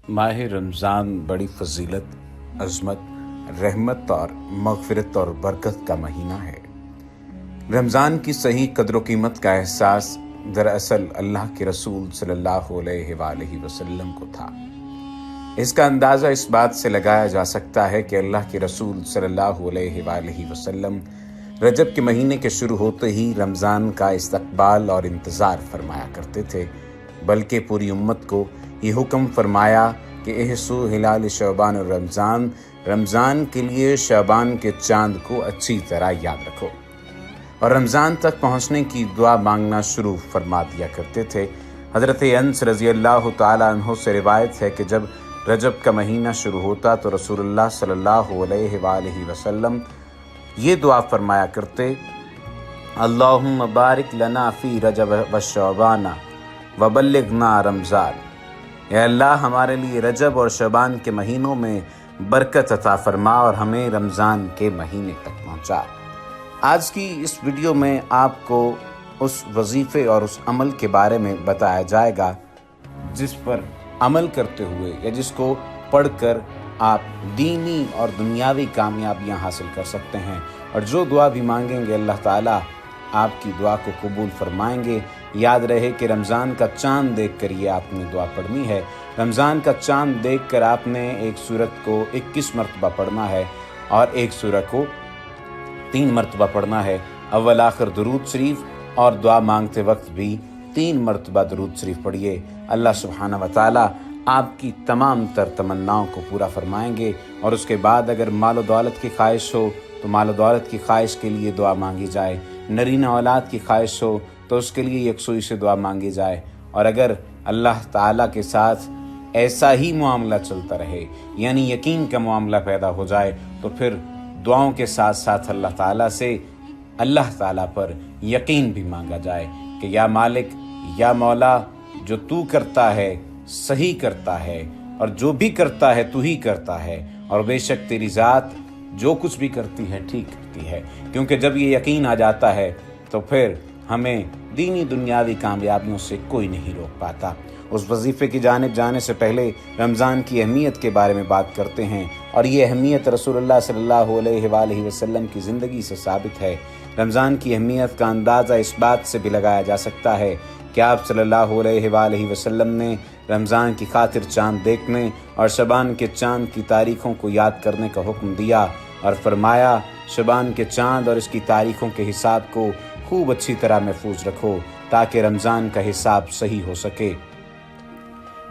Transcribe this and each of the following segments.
माह रमज़ान बड़ी फजीलत, अज़मत, रहमत और मग़फ़िरत और बरकत का महीना है। रमज़ान की सही कदर कीमत का एहसास दरअसल अल्लाह के रसूल सल्लल्लाहु अलैहि वसल्लम को था। इसका अंदाज़ा इस बात से लगाया जा सकता है कि अल्लाह के रसूल सल्लल्लाहु अलैहि वसल्लम रजब के महीने के शुरू होते ही रमज़ान का इस्तक़बाल और इंतज़ार फरमाया करते थे, बल्कि पूरी उम्मत को ये हुक्म फरमाया कि एहसू हिलाल शअबान और रमज़ान के लिए शअबान के चाँद को अच्छी तरह याद रखो और रमज़ान तक पहुँचने की दुआ मांगना शुरू फरमा दिया करते थे। हज़रत अनस रज़ी अल्लाह तआला अन्हु से रिवायत है कि जब रजब का महीना शुरू होता तो रसूलुल्लाह सल्लल्लाहु अलैहि वसल्लम ये दुआ फरमाया करते, अल्लाहुम्मा बारिक लना फ़ी रजब व शअबाना व बल्लिगना रमज़ान। या अल्लाह हमारे लिए रजब और शअबान के महीनों में बरकत अता फरमा और हमें रमज़ान के महीने तक पहुँचा। आज की इस वीडियो में आपको उस वजीफ़े और उस अमल के बारे में बताया जाएगा जिस पर अमल करते हुए या जिसको पढ़कर आप दीनी और दुनियावी कामयाबियां हासिल कर सकते हैं और जो दुआ भी मांगेंगे अल्लाह ताला आपकी दुआ को कबूल फरमाएंगे। याद रहे कि रमज़ान का चाँद देखकर ये आपने दुआ पढ़नी है। रमज़ान का चाँद देखकर आपने एक सूरत को 21 मरतबा पढ़ना है और एक सूरत को 3 मरतबा पढ़ना है। अव्वल आखिर दुरूद शरीफ और दुआ मांगते वक्त भी 3 मरतबा दुरूद शरीफ पढ़िए। अल्लाह सुब्हानहू व तआला आपकी तमाम तर तमन्नाओं को पूरा फरमाएंगे। और उसके बाद अगर माल दौलत की ख्वाहिश हो तो माल दौलत की ख्वाहिश के लिए दुआ मांगी जाए, नरीना औलाद की ख्वाहिश हो तो उसके लिए यकसुई से दुआ मांगी जाए। और अगर अल्लाह ताला के साथ ऐसा ही मामला चलता रहे यानी यकीन का मामला पैदा हो जाए तो फिर दुआओं के साथ साथ अल्लाह ताला पर यकीन भी मांगा जाए कि या मालिक या मौला, जो तू करता है सही करता है और जो भी करता है तू ही करता है और बेशक तेरी ज़ात जो कुछ भी करती है ठीक करती है। क्योंकि जब ये यकीन आ जाता है तो फिर हमें दीनी दुनियावी कामयाबियों से कोई नहीं रोक पाता। उस वजीफ़े की जानिब जाने से पहले रमज़ान की अहमियत के बारे में बात करते हैं और ये अहमियत रसूलुल्लाह सल्लल्लाहु अलैहि वसल्लम की ज़िंदगी से साबित है। रमज़ान की अहमियत का अंदाज़ा इस बात से भी लगाया जा सकता है कि आप सल्लल्लाहु अलैहि वसल्लम ने रमज़ान की खातिर चाँद देखने और शबान के चाँद की तारीख़ों को याद करने का हुक्म दिया और फरमाया, शबान के चाँद और इसकी तारीख़ों के हिसाब को खूब अच्छी तरह महफूज रखो ताकि रमज़ान का हिसाब सही हो सके।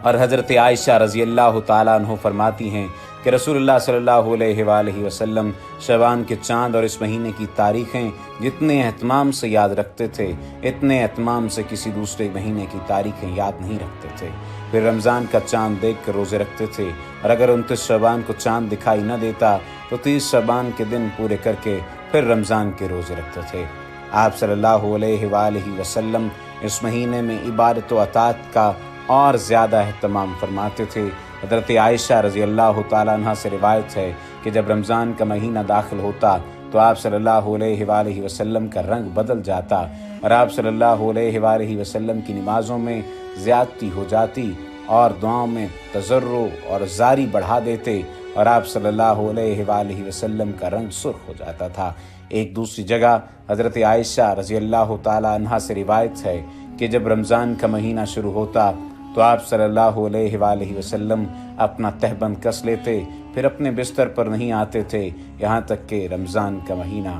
और हज़रत आयशा रज़ी अल्लाह तआला अन्हा फरमाती हैं कि रसूलुल्लाह सल्लल्लाहु अलैहि वसल्लम शबान के चाँद और इस महीने की तारीख़ें जितने एहतमाम से याद रखते थे इतने एहतमाम से किसी दूसरे महीने की तारीख़ें याद नहीं रखते थे। फिर रमज़ान का चाँद देख कर रोज़े रखते थे और अगर 29 शबान को चाँद दिखाई न देता तो 30 शबान के दिन पूरे करके फिर रमज़ान के रोज़े रखते थे। आप सल्लल्लाहु अलैहि वसल्लम इस महीने में इबादत व अताअत का और ज़्यादा अहतमाम फरमाते थे। हज़रत आयशा रज़ी अल्लाह तआला अन्हा से रिवायत है कि जब रमज़ान का महीना दाखिल होता तो आप सल्लल्लाहु अलैहि वसल्लम का रंग बदल जाता और आप सल्लल्लाहु अलैहि वसल्लम की नमाज़ों में ज़्यादती हो जाती और दुआओं में तज़र्रो और ज़ारी बढ़ा देते और आप सल्लल्लाहु अलैहि वसल्लम का रंग सुर्ख हो जाता था। एक दूसरी जगह हज़रत आयशा रज़ी अल्लाह तआला अन्हा से रिवायत है कि जब रमज़ान का महीना शुरू होता तो आप सल्लल्लाहु अलैहि वसल्लम अपना तहबंद कस लेते, फिर अपने बिस्तर पर नहीं आते थे यहाँ तक कि रमज़ान का महीना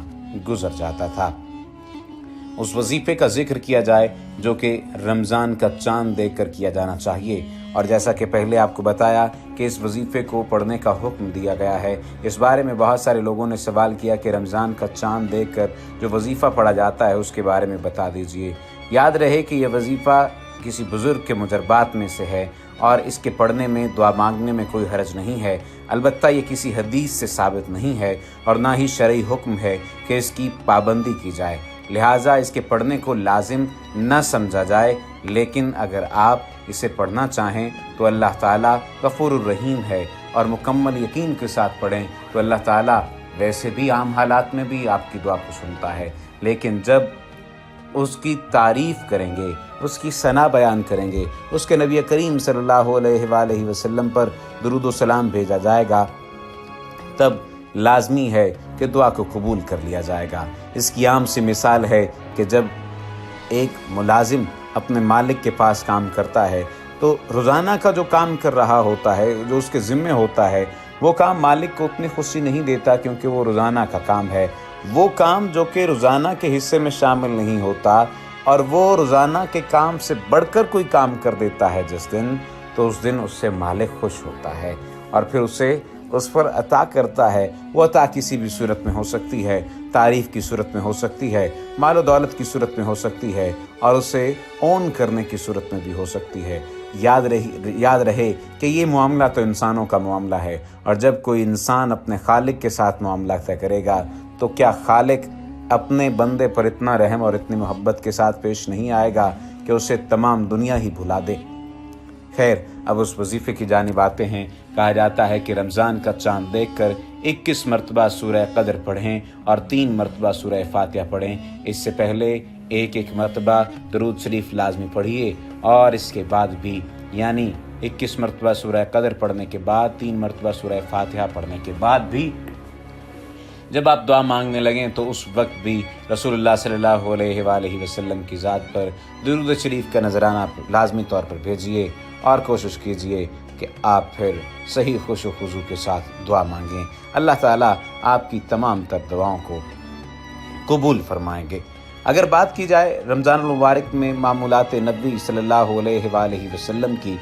गुजर जाता था। उस वजीफ़े का जिक्र किया जाए जो कि रमज़ान का चाँद देखकर किया जाना चाहिए। और जैसा कि पहले आपको बताया कि इस वजीफ़े को पढ़ने का हुक्म दिया गया है। इस बारे में बहुत सारे लोगों ने सवाल किया कि रमज़ान का चाँद देखकर जो वजीफ़ा पढ़ा जाता है उसके बारे में बता दीजिए। याद रहे कि यह वजीफ़ा किसी बुज़ुर्ग के मुजरबात में से है और इसके पढ़ने में दुआ मांगने में कोई हरज नहीं है। अलबत्ता ये किसी हदीस से साबित नहीं है और ना ही शरई हुक्म है कि इसकी पाबंदी की जाए, लिहाजा इसके पढ़ने को लाजिम न समझा जाए। लेकिन अगर आप इसे पढ़ना चाहें तो अल्लाह ताला गफूरुर रहीम है और मुकम्मल यकीन के साथ पढ़ें तो अल्लाह ताला वैसे भी आम हालात में भी आपकी दुआ को सुनता है। लेकिन जब اس کی تعریف کریں گے، اس کی ثنا بیان کریں گے، اس کے نبی کریم صلی اللہ علیہ وآلہ وسلم پر درود و سلام بھیجا جائے گا، تب لازمی ہے کہ دعا کو قبول کر لیا جائے گا۔ اس کی عام سی مثال ہے کہ جب ایک ملازم اپنے مالک کے پاس کام کرتا ہے تو روزانہ کا جو کام کر رہا ہوتا ہے، جو اس کے ذمہ ہوتا ہے، وہ کام مالک کو اتنی خوشی نہیں دیتا، کیونکہ وہ روزانہ کا کام ہے۔ وہ کام جو کہ روزانہ کے حصے میں شامل نہیں ہوتا اور وہ روزانہ کے کام سے بڑھ کر کوئی کام کر دیتا ہے جس دن، تو اس دن اس سے مالک خوش ہوتا ہے اور پھر اسے اس پر عطا کرتا ہے۔ وہ عطا کسی بھی صورت میں ہو سکتی ہے، تعریف کی صورت میں ہو سکتی ہے، مال و دولت کی صورت میں ہو سکتی ہے، اور اسے اون کرنے کی صورت میں بھی ہو سکتی ہے۔ یاد رہے کہ یہ معاملہ تو انسانوں کا معاملہ ہے، اور جب کوئی انسان اپنے خالق کے ساتھ معاملہ طے کرے گا تو کیا خالق اپنے بندے پر اتنا رحم اور اتنی محبت کے ساتھ پیش نہیں آئے گا کہ اسے تمام دنیا ہی بھلا دے؟ خیر، اب اس وظیفے کی جانب آتے ہیں۔ کہا جاتا ہے کہ رمضان کا چاند دیکھ کر 21 مرتبہ سورہ قدر پڑھیں اور 3 مرتبہ سورہ فاتحہ پڑھیں۔ اس سے پہلے ایک مرتبہ درود شریف لازمی پڑھیے، اور اس کے بعد بھی یعنی 21 مرتبہ سورہ قدر پڑھنے کے بعد 3 مرتبہ سورہ فاتحہ پڑھنے کے بعد بھی جب آپ دعا مانگنے لگیں تو اس وقت بھی رسول اللہ صلی اللہ علیہ وآلہ وسلم کی ذات پر درود شریف کا نذرانہ لازمی طور پر بھیجیے، اور کوشش کیجیے کہ آپ پھر صحیح خوش و خضوع کے ساتھ دعا مانگیں۔ اللہ تعالیٰ آپ کی تمام تر دعاؤں کو قبول فرمائیں گے۔ اگر بات کی جائے رمضان المبارک میں معمولات نبوی صلی اللہ علیہ وآلہ وسلم کی،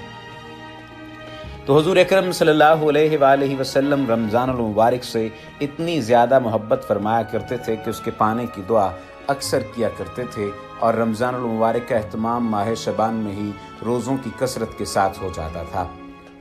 تو حضور اکرم صلی اللہ علیہ وآلہ وسلم رمضان المبارک سے اتنی زیادہ محبت فرمایا کرتے تھے کہ اس کے پانے کی دعا اکثر کیا کرتے تھے، اور رمضان المبارک کا اہتمام ماہ شعبان میں ہی روزوں کی کثرت کے ساتھ ہو جاتا تھا۔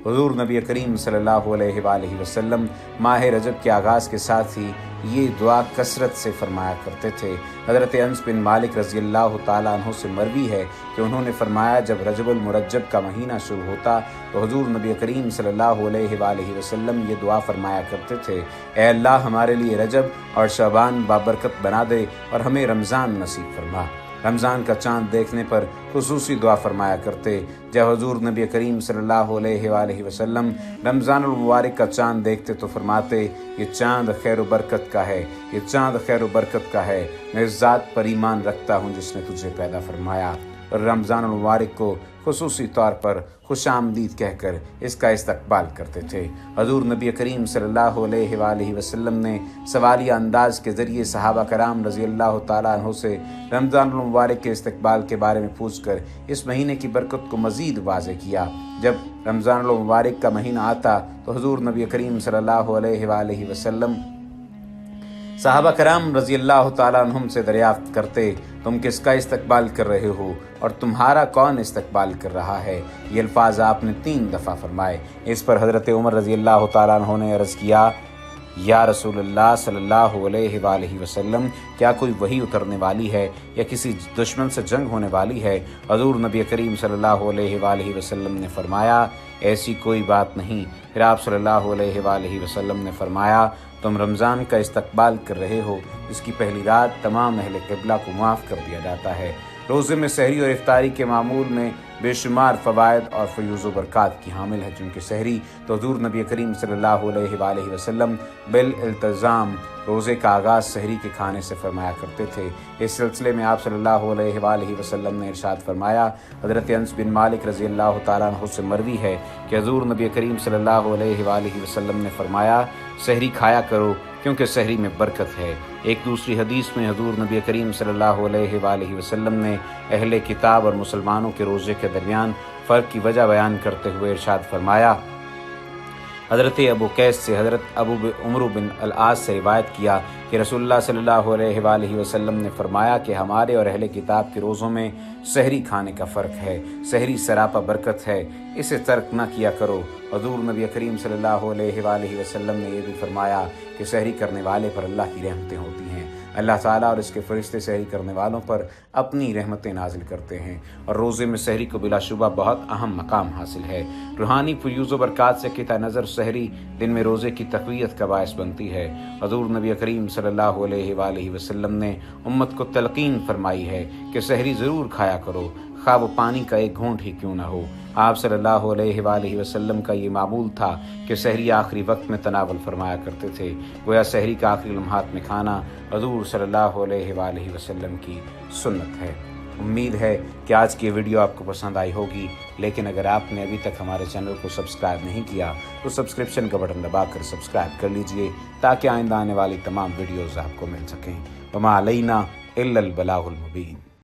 حضور نبی کریم صلی اللہ علیہ وآلہ وسلم ماہ رجب کے آغاز کے ساتھ ہی یہ دعا کثرت سے فرمایا کرتے تھے۔ حضرت انس بن مالک رضی اللہ تعالیٰ عنہ سے مروی ہے کہ انہوں نے فرمایا، جب رجب المرجب کا مہینہ شروع ہوتا تو حضور نبی کریم صلی اللہ علیہ وآلہ وسلم یہ دعا فرمایا کرتے تھے، اے اللہ ہمارے لیے رجب اور شعبان بابرکت بنا دے اور ہمیں رمضان نصیب فرما۔ رمضان کا چاند دیکھنے پر خصوصی دعا فرمایا کرتے۔ جب حضور نبی کریم صلی اللہ علیہ وآلہ وسلم رمضان المبارک کا چاند دیکھتے تو فرماتے، یہ چاند خیر و برکت کا ہے، یہ چاند خیر و برکت کا ہے، میں اس ذات پر ایمان رکھتا ہوں جس نے تجھے پیدا فرمایا۔ اور رمضان المبارک کو خصوصی طور پر خوش آمدید کہہ کر اس کا استقبال کرتے تھے۔ حضور نبی کریم صلی اللہ علیہ وآلہ وسلم نے سوالیہ انداز کے ذریعے صحابہ کرام رضی اللہ تعالیٰ عنہ سے رمضان المبارک کے استقبال کے بارے میں پوچھ کر اس مہینے کی برکت کو مزید واضح کیا۔ جب رمضان المبارک کا مہینہ آتا تو حضور نبی کریم صلی اللہ علیہ وآلہ وسلم صحابہ کرام رضی اللہ تعالیٰ عنہم سے دریافت کرتے، تم کس کا استقبال کر رہے ہو اور تمہارا کون استقبال کر رہا ہے؟ یہ الفاظ آپ نے 3 دفعہ فرمائے۔ اس پر حضرت عمر رضی اللہ تعالیٰ عنہ نے عرض کیا، یا رسول اللہ صلی اللہ علیہ وآلہ وسلم، کیا کوئی وحی اترنے والی ہے یا کسی دشمن سے جنگ ہونے والی ہے؟ حضور نبی کریم صلی اللہ علیہ وآلہ وسلم نے فرمایا، ایسی کوئی بات نہیں۔ پھر آپ صلی اللہ علیہ وآلہ وسلم نے فرمایا، تم رمضان کا استقبال کر رہے ہو، اس کی پہلی رات تمام اہل قبلہ کو معاف کر دیا جاتا ہے۔ روزے میں سحری اور افطاری کے معمول میں بے شمار فوائد اور فیوز و برکات کی حامل ہے، چونکہ سحری تو حضور نبی کریم صلی اللہ علیہ وآلہ وسلم بالالتزام روزے کا آغاز سحری کے کھانے سے فرمایا کرتے تھے۔ اس سلسلے میں آپ صلی اللہ علیہ وآلہ وسلم نے ارشاد فرمایا، حضرت انس بن مالک رضی اللہ تعالیٰ عنہ سے مروی ہے کہ حضور نبی کریم صلی اللہ علیہ وآلہ وسلم نے فرمایا، سحری کھایا کرو کیونکہ سحری میں برکت ہے۔ ایک دوسری حدیث میں حضور نبی کریم صلی اللہ علیہ وآلہ وسلم نے اہل کتاب اور مسلمانوں کے روزے کے درمیان فرق کی وجہ بیان کرتے ہوئے ارشاد فرمایا، حضرت ابو قیس سے حضرت ابو عمرو بن العاص سے روایت کیا کہ رسول اللہ صلی اللہ علیہ وآلہ وسلم نے فرمایا کہ ہمارے اور اہل کتاب کے روزوں میں سحری کھانے کا فرق ہے، سحری سراپا برکت ہے، اسے ترک نہ کیا کرو۔ حضور نبی کریم صلی اللہ علیہ وآلہ وسلم نے یہ بھی فرمایا کہ سحری کرنے والے پر اللہ کی رحمتیں ہوتی ہیں۔ اللہ ताला और इसके फरिश्ते सहरी करने वालों पर अपनी रहमतें नाजिल करते हैं और रोज़े में सहरी को बिलाशुबा बहुत अहम मकाम हासिल है। रूहानी फयूज़ व बरक़ात से किता नज़र सहरी दिन में रोज़े की तक़वियत का बायस बनती है। हज़ूर नबी करीम सल्लल्लाहु अलैहि वसल्लम ने उम्मत को तलक़ीन फरमाई है कि सहरी ज़रूर खाया करो, खा वो पानी का एक घूंट ही क्यों न हो। आप सल्लल्लाहु अलैहि वसल्लम का ये मामूल था कि सहरी आखिरी वक्त में तनावल फरमाया करते थे। गोया सहरी का आखिरी लम्हात में खाना हज़ूर सल्लल्लाहु अलैहि वसल्लम की सुन्नत है। उम्मीद है कि आज की वीडियो आपको पसंद आई होगी, लेकिन अगर आपने अभी तक हमारे चैनल को सब्सक्राइब नहीं किया तो सब्सक्रिप्शन का बटन दबाकर सब्सक्राइब कर लीजिए ताकि आइंदा आने वाली तमाम वीडियोज़ आपको मिल सकें। वमा अलैना इल्लल बलागुल मुबीन।